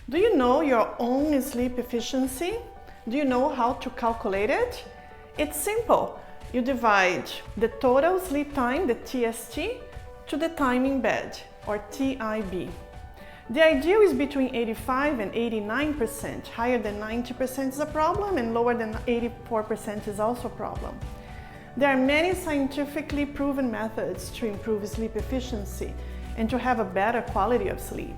Do you know your own sleep efficiency? Do you know how to calculate it? It's simple. You divide the total sleep time, the TST, to the time in bed, or TIB. The ideal is between 85 and 89%. Higher than 90% is a problem, and lower than 84% is also a problem. There are many scientifically proven methods to improve sleep efficiency and to have a better quality of sleep.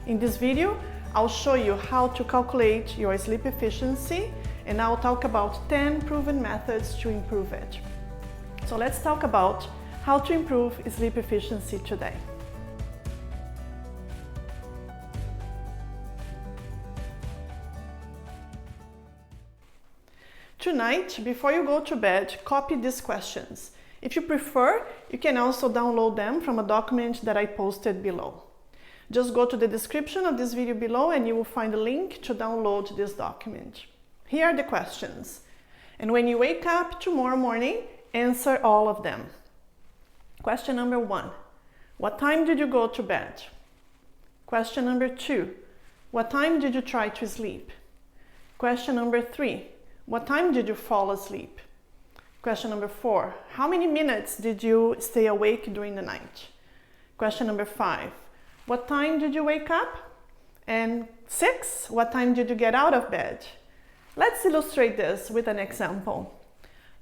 In this video, I'll show you how to calculate your sleep efficiency, and I'll talk about 10 proven methods to improve it. So let's talk about how to improve sleep efficiency today. Tonight, before you go to bed, copy these questions. If you prefer, you can also download them from a document that I posted below. Just go to the description of this video below and you will find a link to download this document. Here are the questions. And when you wake up tomorrow morning, answer all of them. Question number 1. What time did you go to bed? Question number 2. What time did you try to sleep? Question number 3. What time did you fall asleep? Question number 4. How many minutes did you stay awake during the night? Question number 5. What time did you wake up? And 6. What time did you get out of bed? Let's illustrate this with an example.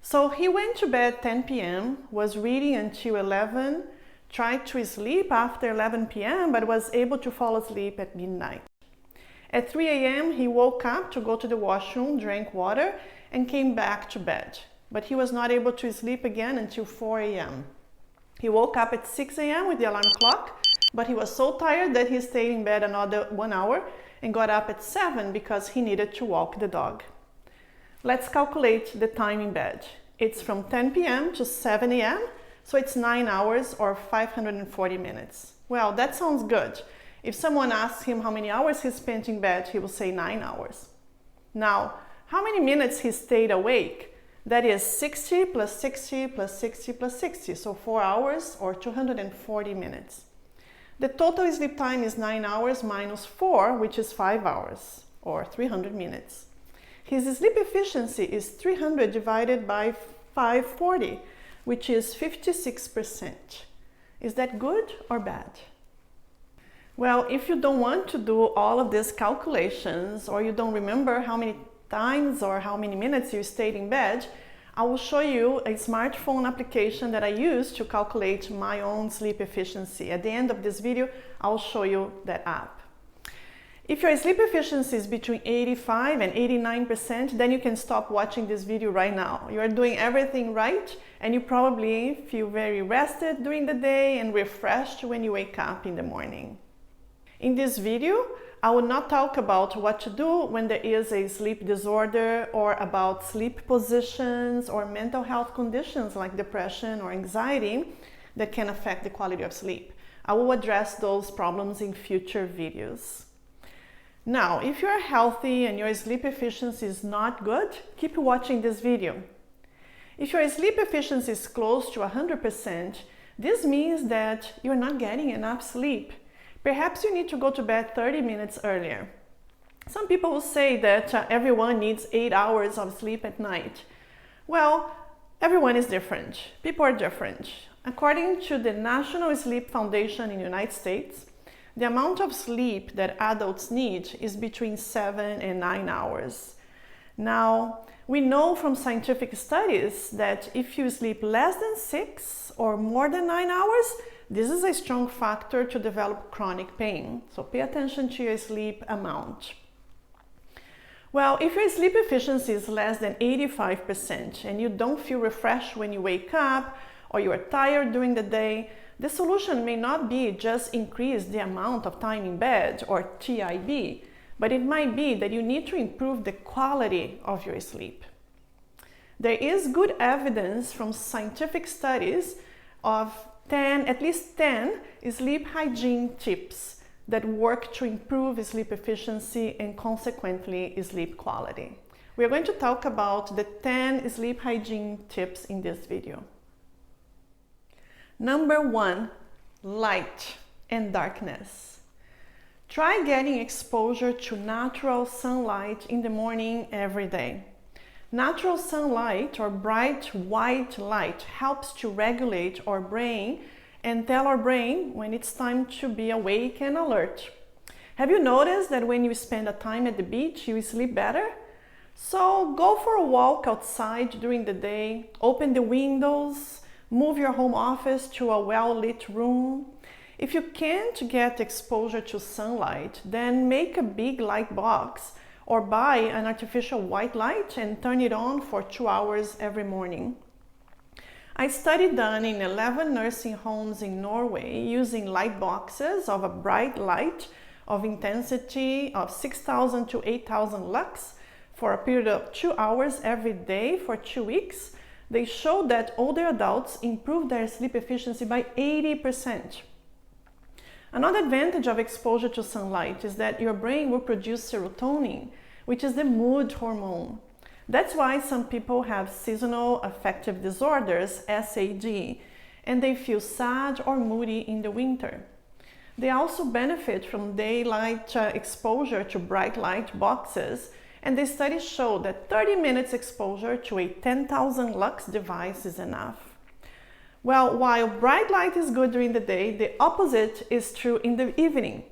So he went to bed 10 p.m., was reading until 11, tried to sleep after 11 p.m., but was able to fall asleep at midnight. At 3 a.m., he woke up to go to the washroom, drank water, and came back to bed. But he was not able to sleep again until 4 a.m. He woke up at 6 a.m. with the alarm clock, but he was so tired that he stayed in bed another 1 hour and got up at 7 because he needed to walk the dog. Let's calculate the time in bed. It's from 10 p.m. to 7 a.m., so it's 9 hours or 540 minutes. Well, that sounds good. If someone asks him how many hours he spent in bed, he will say 9 hours. Now, how many minutes he stayed awake? That is 60 plus 60 plus 60 plus 60, so 4 hours or 240 minutes. The total sleep time is 9 hours minus 4, which is 5 hours or 300 minutes. His sleep efficiency is 300 divided by 540, which is 56%. Is that good or bad? Well, if you don't want to do all of these calculations, or you don't remember how many times or how many minutes you stayed in bed, I will show you a smartphone application that I use to calculate my own sleep efficiency. At the end of this video, I will show you that app. If your sleep efficiency is between 85 and 89%, then you can stop watching this video right now. You are doing everything right, and you probably feel very rested during the day and refreshed when you wake up in the morning. In this video, I will not talk about what to do when there is a sleep disorder, or about sleep positions or mental health conditions like depression or anxiety that can affect the quality of sleep. I will address those problems in future videos. Now, if you are healthy and your sleep efficiency is not good, keep watching this video. If your sleep efficiency is close to 100%, this means that you're not getting enough sleep. Perhaps you need to go to bed 30 minutes earlier. Some people will say that everyone needs 8 hours of sleep at night. Well, everyone is different. People are different. According to the National Sleep Foundation in the United States, the amount of sleep that adults need is between 7 and 9 hours. Now, we know from scientific studies that if you sleep less than 6 or more than 9 hours, this is a strong factor to develop chronic pain. So pay attention to your sleep amount. Well, if your sleep efficiency is less than 85% and you don't feel refreshed when you wake up, or you are tired during the day, the solution may not be just increase the amount of time in bed, or TIB, but it might be that you need to improve the quality of your sleep. There is good evidence from scientific studies of at least 10 sleep hygiene tips that work to improve sleep efficiency and consequently sleep quality. We are going to talk about the 10 sleep hygiene tips in this video. Number 1, light and darkness. Try getting exposure to natural sunlight in the morning every day. Natural sunlight or bright white light helps to regulate our brain and tell our brain when it's time to be awake and alert. Have you noticed that when you spend a time at the beach, you sleep better? So go for a walk outside during the day, open the windows, move your home office to a well-lit room. If you can't get exposure to sunlight, then make a big light box or buy an artificial white light and turn it on for 2 hours every morning. I studied done in 11 nursing homes in Norway using light boxes of a bright light of intensity of 6,000 to 8,000 lux for a period of 2 hours every day for 2 weeks. They showed that older adults improved their sleep efficiency by 80%. Another advantage of exposure to sunlight is that your brain will produce serotonin, which is the mood hormone. That's why some people have seasonal affective disorders, SAD, and they feel sad or moody in the winter. They also benefit from daylight exposure to bright light boxes, and the studies show that 30 minutes exposure to a 10,000 lux device is enough. Well, while bright light is good during the day, the opposite is true in the evening.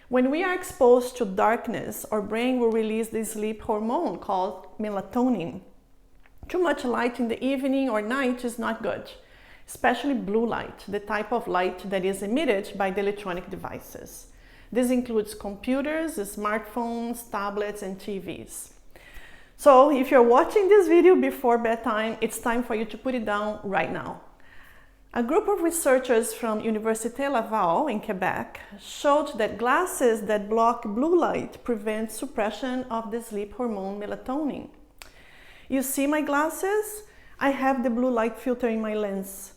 When we are exposed to darkness, our brain will release the sleep hormone called melatonin. Too much light in the evening or night is not good, especially blue light, the type of light that is emitted by the electronic devices. This includes computers, smartphones, tablets, and TVs. So if you're watching this video before bedtime, it's time for you to put it down right now. A group of researchers from Université Laval in Quebec showed that glasses that block blue light prevent suppression of the sleep hormone melatonin. You see my glasses? I have the blue light filter in my lens.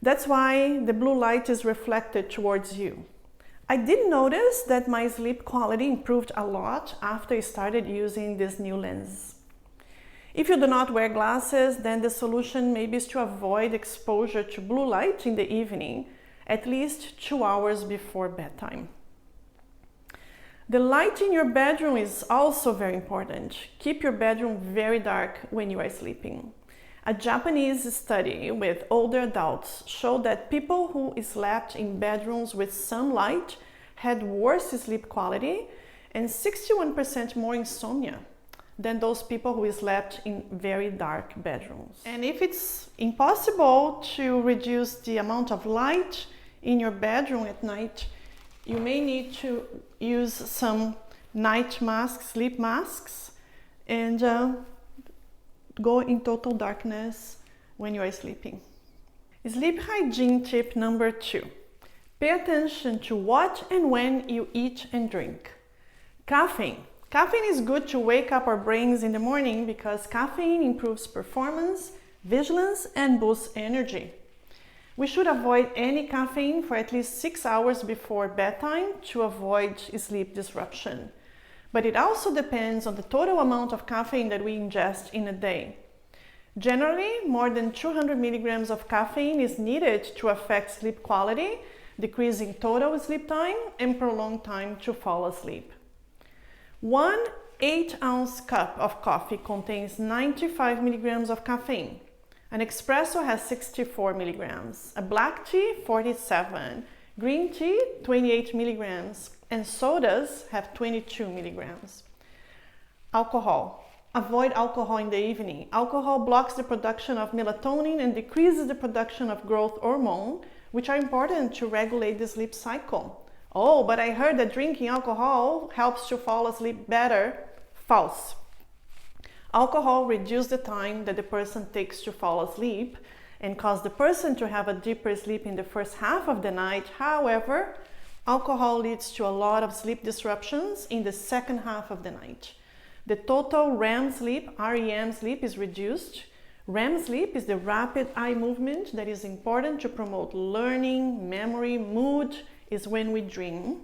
That's why the blue light is reflected towards you. I did notice that my sleep quality improved a lot after I started using this new lens. If you do not wear glasses, then the solution maybe is to avoid exposure to blue light in the evening, at least 2 hours before bedtime. The light in your bedroom is also very important. Keep your bedroom very dark when you are sleeping. A Japanese study with older adults showed that people who slept in bedrooms with some light had worse sleep quality and 61% more insomnia than those people who slept in very dark bedrooms. And if it's impossible to reduce the amount of light in your bedroom at night, you may need to use some night masks, sleep masks, and go in total darkness when you are sleeping. Sleep hygiene tip number 2. Pay attention to what and when you eat and drink. Caffeine. Caffeine is good to wake up our brains in the morning because caffeine improves performance, vigilance, and boosts energy. We should avoid any caffeine for at least 6 hours before bedtime to avoid sleep disruption. But it also depends on the total amount of caffeine that we ingest in a day. Generally, more than 200 milligrams of caffeine is needed to affect sleep quality, decreasing total sleep time and prolonged time to fall asleep. 1 8-ounce cup of coffee contains 95 milligrams of caffeine. An espresso has 64 milligrams, a black tea 47, green tea 28 milligrams, and sodas have 22 milligrams. Alcohol. Avoid alcohol in the evening. Alcohol blocks the production of melatonin and decreases the production of growth hormone, which are important to regulate the sleep cycle. Oh, but I heard that drinking alcohol helps to fall asleep better. False. Alcohol reduces the time that the person takes to fall asleep and cause the person to have a deeper sleep in the first half of the night. However, alcohol leads to a lot of sleep disruptions in the second half of the night. The total REM sleep, REM sleep, is reduced. REM sleep is the rapid eye movement that is important to promote learning, memory, mood, is when we dream.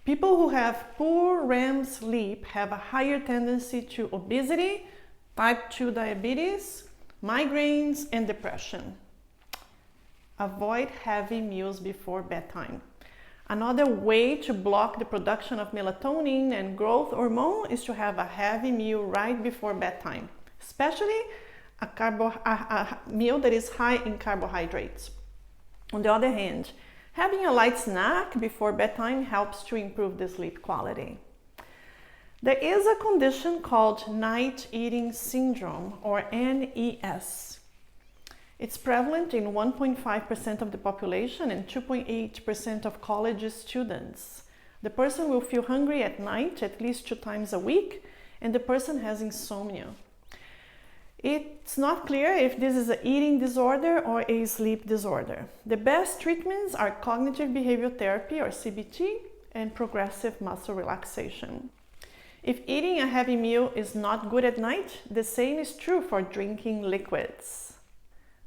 People who have poor REM sleep have a higher tendency to obesity, type 2 diabetes, migraines, and depression. Avoid heavy meals before bedtime. Another way to block the production of melatonin and growth hormone is to have a heavy meal right before bedtime, especially a meal that is high in carbohydrates. On the other hand, having a light snack before bedtime helps to improve the sleep quality. There is a condition called night eating syndrome, or NES. It's prevalent in 1.5% of the population and 2.8% of college students. The person will feel hungry at night at least 2 times a week, and the person has insomnia. It's not clear if this is an eating disorder or a sleep disorder. The best treatments are cognitive behavioral therapy, or CBT, and progressive muscle relaxation. If eating a heavy meal is not good at night, the same is true for drinking liquids.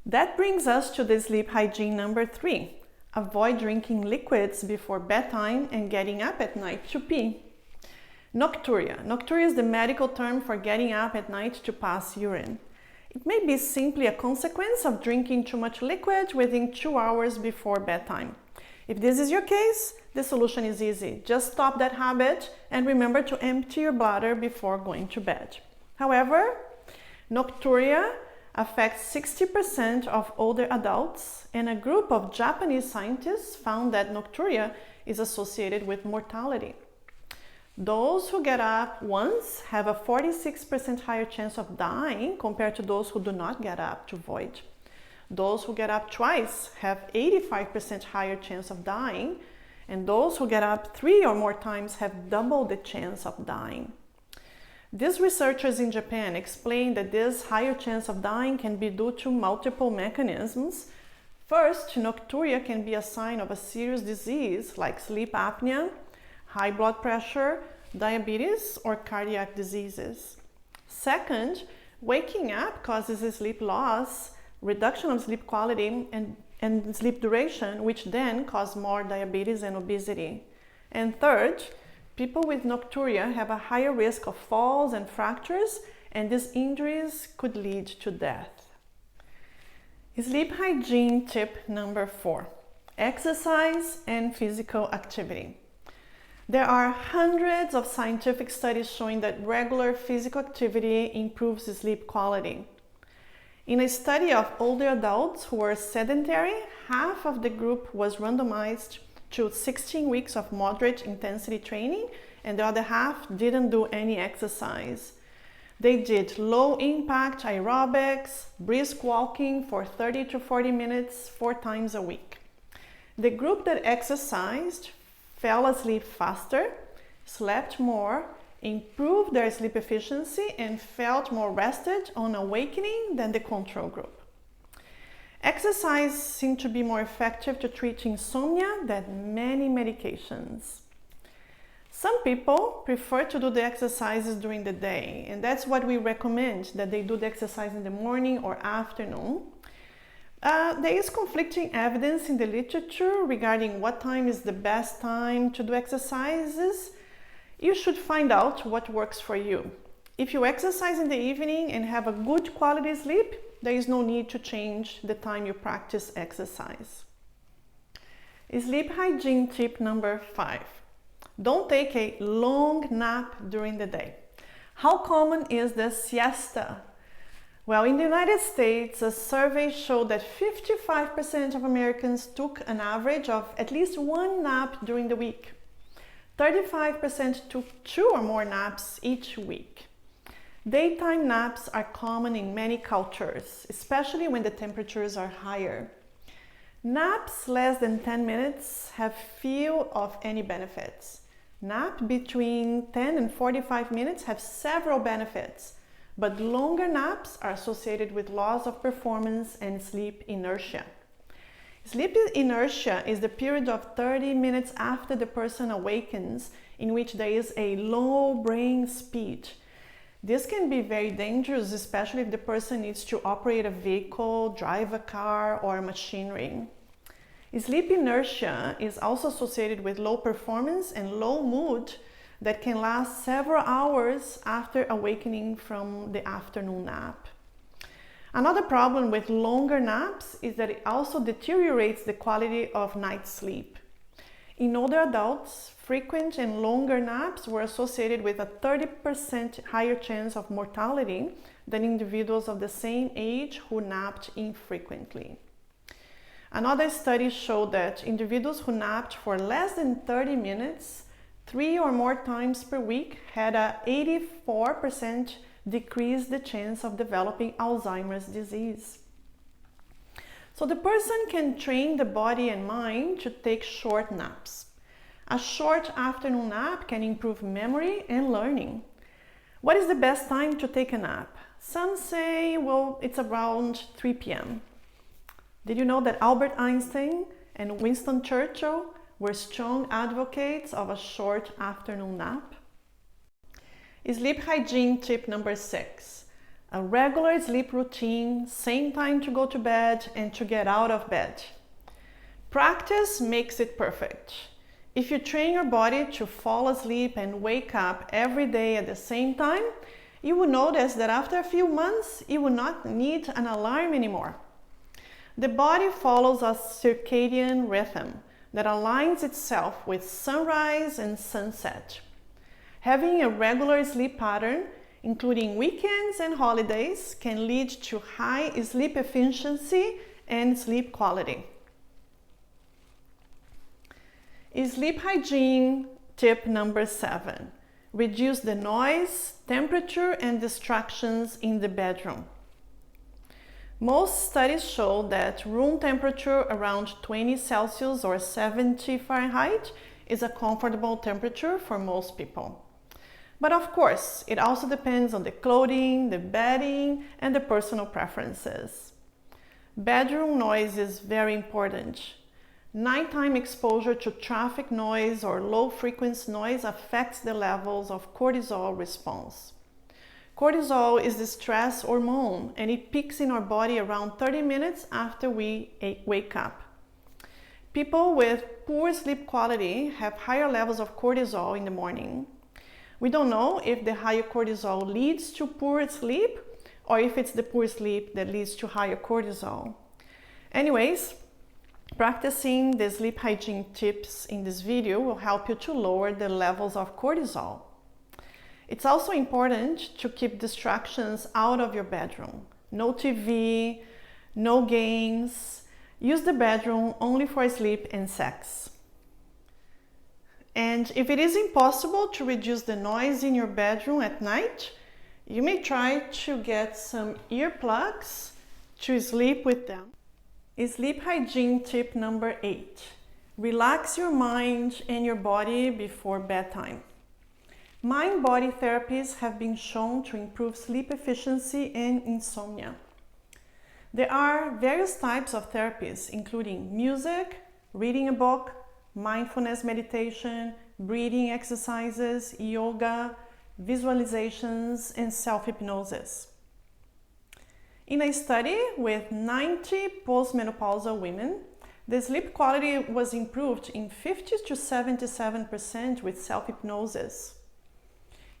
That brings us to the sleep hygiene number 3. Avoid drinking liquids before bedtime and getting up at night to pee. Nocturia. Nocturia is the medical term for getting up at night to pass urine. It may be simply a consequence of drinking too much liquid within 2 hours before bedtime. If this is your case, the solution is easy. Just stop that habit and remember to empty your bladder before going to bed. However, nocturia affects 60% of older adults, and a group of Japanese scientists found that nocturia is associated with mortality. Those who get up once have a 46% higher chance of dying compared to those who do not get up to void. Those who get up twice have 85% higher chance of dying, and those who get up 3 or more times have double the chance of dying. These researchers in Japan explain that this higher chance of dying can be due to multiple mechanisms. First, nocturia can be a sign of a serious disease like sleep apnea, high blood pressure, diabetes, or cardiac diseases. Second, waking up causes sleep loss, reduction of sleep quality, and sleep duration, which then cause more diabetes and obesity. And third, people with nocturia have a higher risk of falls and fractures, and these injuries could lead to death. Sleep hygiene tip number 4: exercise and physical activity. There are hundreds of scientific studies showing that regular physical activity improves sleep quality. In a study of older adults who were sedentary, half of the group was randomized to 16 weeks of moderate intensity training, and the other half didn't do any exercise. They did low impact aerobics, brisk walking for 30 to 40 minutes 4 times a week. The group that exercised fell asleep faster, slept more, improved their sleep efficiency, and felt more rested on awakening than the control group. Exercise seemed to be more effective to treat insomnia than many medications. Some people prefer to do the exercises during the day, and that's what we recommend, that they do the exercise in the morning or afternoon. There is conflicting evidence in the literature regarding what time is the best time to do exercises. You should find out what works for you. If you exercise in the evening and have a good quality sleep, there is no need to change the time you practice exercise. Sleep hygiene tip number 5. Don't take a long nap during the day. How common is the siesta? Well, in the United States, a survey showed that 55% of Americans took an average of at least 1 nap during the week. 35% took 2 or more naps each week. Daytime naps are common in many cultures, especially when the temperatures are higher. Naps less than 10 minutes have few of any benefits. Naps between 10 and 45 minutes have several benefits, but longer naps are associated with loss of performance and sleep inertia. Sleep inertia is the period of 30 minutes after the person awakens in which there is a low brain speed. This can be very dangerous, especially if the person needs to operate a vehicle, drive a car, or machinery. Sleep inertia is also associated with low performance and low mood that can last several hours after awakening from the afternoon nap. Another problem with longer naps is that it also deteriorates the quality of night sleep. In older adults, frequent and longer naps were associated with a 30% higher chance of mortality than individuals of the same age who napped infrequently. Another study showed that individuals who napped for less than 30 minutes 3 or more times per week had a 84% decrease the chance of developing Alzheimer's disease. So the person can train the body and mind to take short naps. A short afternoon nap can improve memory and learning. What is the best time to take a nap? Some say, well, it's around 3 p.m. Did you know that Albert Einstein and Winston Churchill were strong advocates of a short afternoon nap? Sleep hygiene tip number 6. A regular sleep routine, same time to go to bed and to get out of bed. Practice makes it perfect. If you train your body to fall asleep and wake up every day at the same time, you will notice that after a few months, you will not need an alarm anymore. The body follows a circadian rhythm that aligns itself with sunrise and sunset. Having a regular sleep pattern, including weekends and holidays, can lead to high sleep efficiency and sleep quality. Sleep hygiene tip number 7. Reduce the noise, temperature, and distractions in the bedroom. Most studies show that room temperature around 20 Celsius or 70 Fahrenheit is a comfortable temperature for most people. But of course, it also depends on the clothing, the bedding, and the personal preferences. Bedroom noise is very important. Nighttime exposure to traffic noise or low-frequency noise affects the levels of cortisol response. Cortisol is the stress hormone, and it peaks in our body around 30 minutes after we wake up. People with poor sleep quality have higher levels of cortisol in the morning. We don't know if the higher cortisol leads to poor sleep or if it's the poor sleep that leads to higher cortisol. Anyways, practicing the sleep hygiene tips in this video will help you to lower the levels of cortisol. It's also important to keep distractions out of your bedroom. No TV, no games. Use the bedroom only for sleep and sex. And if it is impossible to reduce the noise in your bedroom at night, you may try to get some earplugs to sleep with them. Sleep hygiene tip number 8. Relax your mind and your body before bedtime. Mind-body therapies have been shown to improve sleep efficiency and insomnia. There are various types of therapies, including music, reading a book, mindfulness meditation, breathing exercises, yoga, visualizations, and self-hypnosis. In a study with 90 postmenopausal women, the sleep quality was improved in 50 to 77% with self-hypnosis.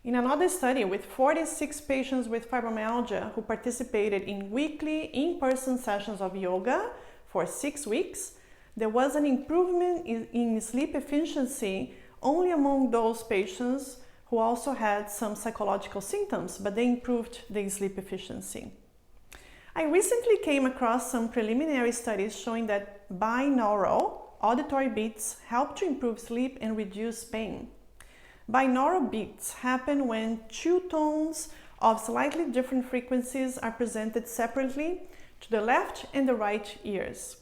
In another study with 46 patients with fibromyalgia who participated in weekly in-person sessions of yoga for 6 weeks, there was an improvement in sleep efficiency only among those patients who also had some psychological symptoms, but they improved their sleep efficiency. I recently came across some preliminary studies showing that binaural auditory beats help to improve sleep and reduce pain. Binaural beats happen when 2 tones of slightly different frequencies are presented separately to the left and the right ears.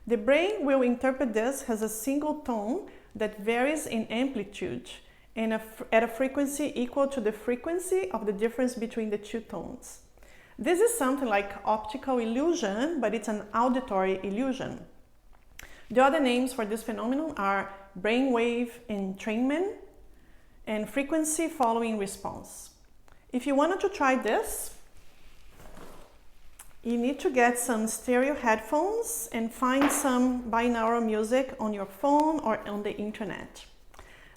The brain will interpret this as a single tone that varies in amplitude and at a frequency equal to the frequency of the difference between the 2 tones. This is something like optical illusion, but it's an auditory illusion. The other names for this phenomenon are brainwave entrainment and frequency following response. If you wanted to try this, you need to get some stereo headphones and find some binaural music on your phone or on the internet.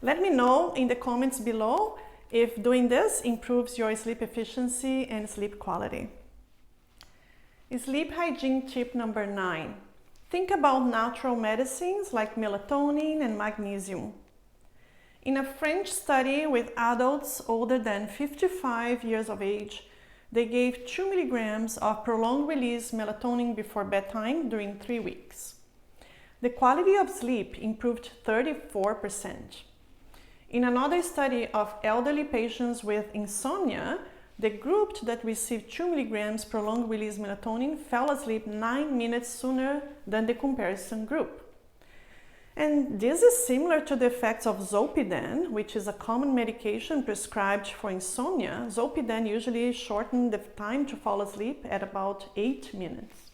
Let me know in the comments below if doing this improves your sleep efficiency and sleep quality. Sleep hygiene tip number 9. Think about natural medicines like melatonin and magnesium. In a French study with adults older than 55 years of age, they gave 2 milligrams of prolonged-release melatonin before bedtime during 3 weeks. The quality of sleep improved 34%. In another study of elderly patients with insomnia, the group that received 2 milligrams prolonged-release melatonin fell asleep 9 minutes sooner than the comparison group. And this is similar to the effects of Zolpidem, which is a common medication prescribed for insomnia. Zolpidem usually shortens the time to fall asleep at about 8 minutes.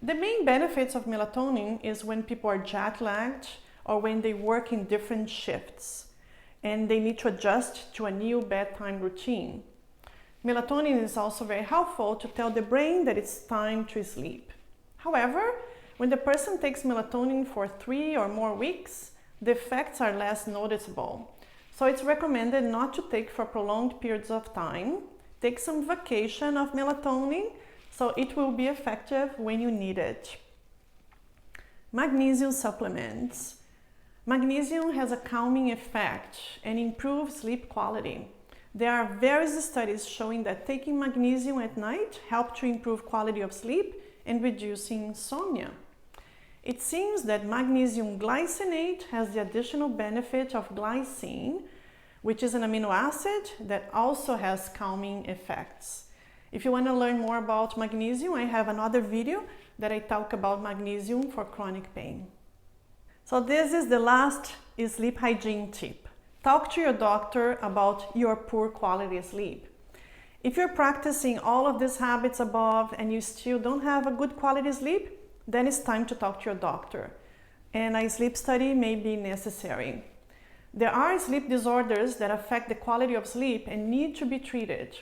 The main benefits of melatonin is when people are jet-lagged or when they work in different shifts and they need to adjust to a new bedtime routine. Melatonin is also very helpful to tell the brain that it's time to sleep. However, when the person takes melatonin for 3 or more weeks, the effects are less noticeable. So it's recommended not to take for prolonged periods of time. Take some vacation of melatonin so it will be effective when you need it. Magnesium supplements. Magnesium has a calming effect and improves sleep quality. There are various studies showing that taking magnesium at night helps to improve quality of sleep and reducing insomnia. It seems that magnesium glycinate has the additional benefit of glycine, which is an amino acid that also has calming effects. If you want to learn more about magnesium, I have another video that I talk about magnesium for chronic pain. So this is the last sleep hygiene tip. Talk to your doctor about your poor quality sleep. If you're practicing all of these habits above and you still don't have a good quality sleep, then it's time to talk to your doctor, and a sleep study may be necessary. There are sleep disorders that affect the quality of sleep and need to be treated.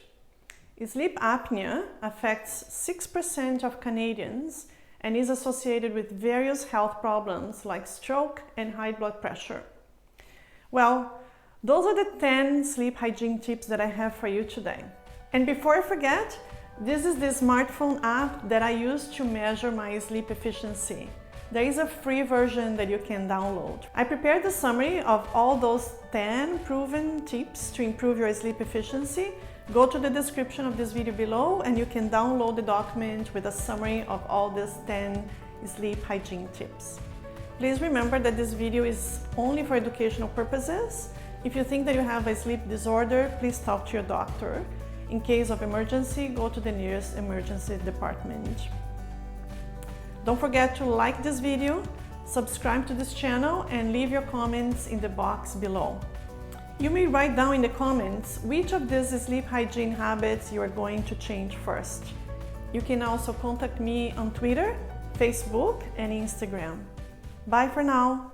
Sleep apnea affects 6% of Canadians and is associated with various health problems like stroke and high blood pressure. Well, those are the 10 sleep hygiene tips that I have for you today. And before I forget, this is the smartphone app that I use to measure my sleep efficiency. There is a free version that you can download. I prepared a summary of all those 10 proven tips to improve your sleep efficiency. Go to the description of this video below and you can download the document with a summary of all these 10 sleep hygiene tips. Please remember that this video is only for educational purposes. If you think that you have a sleep disorder, please talk to your doctor. In case of emergency, go to the nearest emergency department. Don't forget to like this video, subscribe to this channel, and leave your comments in the box below. You may write down in the comments which of these sleep hygiene habits you are going to change first. You can also contact me on Twitter, Facebook, and Instagram. Bye for now.